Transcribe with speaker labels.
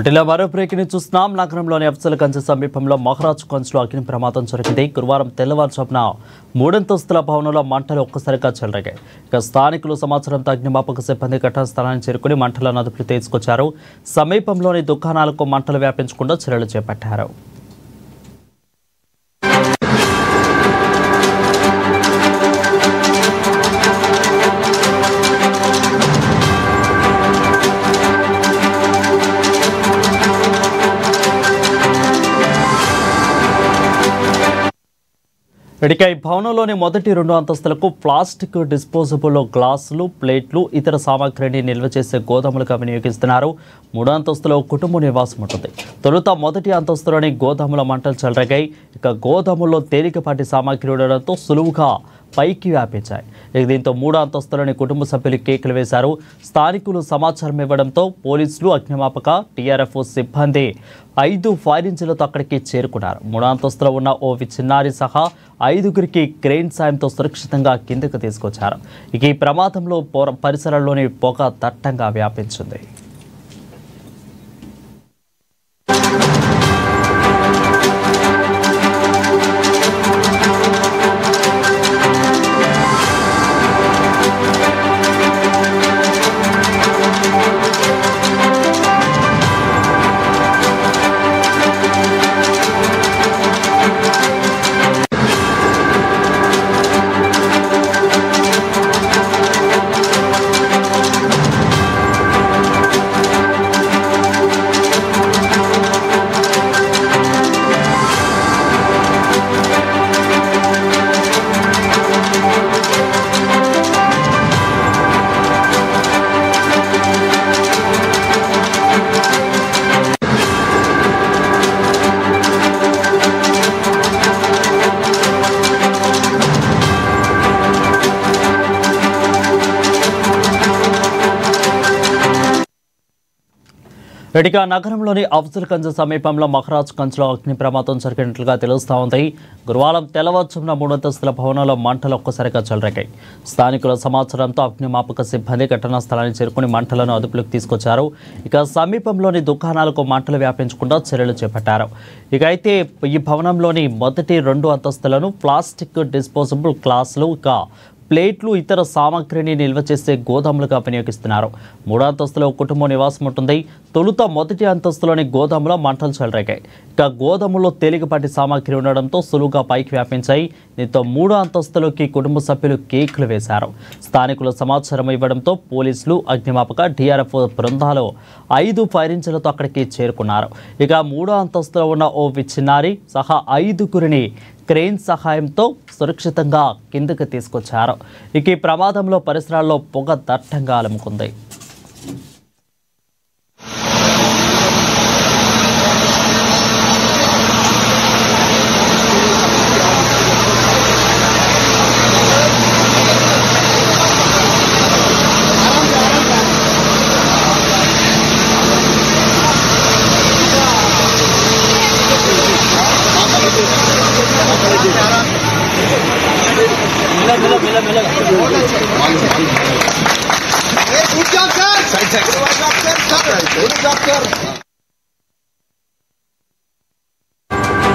Speaker 1: మరో బ్రేకింగ్ చూస్తున్నాం. నగరంలోని అఫ్జల్ గంజ్ సమీపంలో మహారాజ్ గంజ్లో అగ్ని ప్రమాదం జరిగింది. గురువారం తెల్లవారుజామున 3 అంతస్తుల భవనంలో మంటలు ఒక్కసారిగా చెలరేగాయి. ఇక స్థానికులు సమాచారంతో అగ్నిమాపక సిబ్బంది ఘటనా స్థలానికి చేరుకుని మంటలను అదుపులోకి తీసుకొచ్చారు. సమీపంలోని దుకాణాలకు మంటలు వ్యాపించకుండా చర్యలు చేపట్టారు. ఇక ఈ భవనంలోని మొదటి 2 అంతస్తులకు ప్లాస్టిక్ డిస్పోజబుల్ గ్లాసులు, ప్లేట్లు, ఇతర సామాగ్రిని నిల్వ చేసే గోదాములుగా వినియోగిస్తున్నారు. 3వ అంతస్తులో కుటుంబ నివాసం ఉంటుంది. తొలుత మొదటి అంతస్తులోని గోదాముల మంటలు చెలరేగాయి. ఇక గోదాముల్లో తేలికపాటి సామాగ్రి ఉండడంతో సులువుగా పైకి వ్యాపించాయి. దీంతో 3వ అంతస్తులోని కుటుంబ సభ్యులు కేకలు వేశారు. స్థానికులు సమాచారం ఇవ్వడంతో పోలీసులు, అగ్నిమాపక, టీఆర్ఎఫ్ సిబ్బంది 5 ఫైర్ ఇంజిన్లతో అక్కడికి చేరుకున్నారు. 3వ అంతస్తులో ఉన్న ఓ చిన్నారి సహా 5గురికి క్రెయిన్ సాయంతో సురక్షితంగా కిందకు తీసుకొచ్చారు. ఇక ఈ ప్రమాదంలో పరిసరాల్లోని పొగ దట్టంగా వ్యాపించింది. ఇక నగరంలోని అఫ్జల్ గంజ్ సమీపంలో మహారాజ్ గంజ్లో అగ్ని ప్రమాదం జరిగినట్లుగా తెలుస్తూ ఉంది. గురువారం తెల్లవారుజామున 3 అంతస్తుల భవనంలో మంటలు ఒక్కసారిగా చెలరేగాయి. స్థానికుల సమాచారంతో అగ్నిమాపక సిబ్బంది ఘటనా స్థలానికి చేరుకుని మంటలను అదుపులోకి తీసుకొచ్చారు. ఇక సమీపంలోని దుకాణాలకు మంటలు వ్యాపించకుండా చర్యలు చేపట్టారు. ఇక అయితే ఈ భవనంలోని మొదటి 2 అంతస్తులను ప్లాస్టిక్ డిస్పోజబుల్ గ్లాసులు, ఇక ప్లేట్లు, ఇతర సామాగ్రిని నిల్వ చేసే గోదాములుగా వినియోగిస్తున్నారు. 3వ అంతస్తులో కుటుంబ నివాసం ఉంటుంది. తొలుత మొదటి అంతస్తులోని గోదాములో మంటలు చెలరేగాయి. ఇక గోదాములో తేలికపాటి సామాగ్రి ఉండడంతో సులువుగా పైకి వ్యాపించాయి. దీంతో 3వ అంతస్తులోకి కుటుంబ సభ్యులు కేకులు వేశారు. స్థానికులు సమాచారం ఇవ్వడంతో పోలీసులు, అగ్నిమాపక, టీఆర్ఎఫ్ బృందాలు 5 ఫైర్ ఇంజిన్లతో అక్కడికి చేరుకున్నారు. ఇక 3వ అంతస్తులో ఉన్న ఓ చిన్నారి సహా 5గురిని క్రెయిన్ సహాయంతో సురక్షితంగా కిందకు తీసుకొచ్చారు. ఇక ఈ ప్రమాదంలో పరిసరాల్లో పొగ దట్టంగా అలుముకుంది.
Speaker 2: Good job, sir. Side.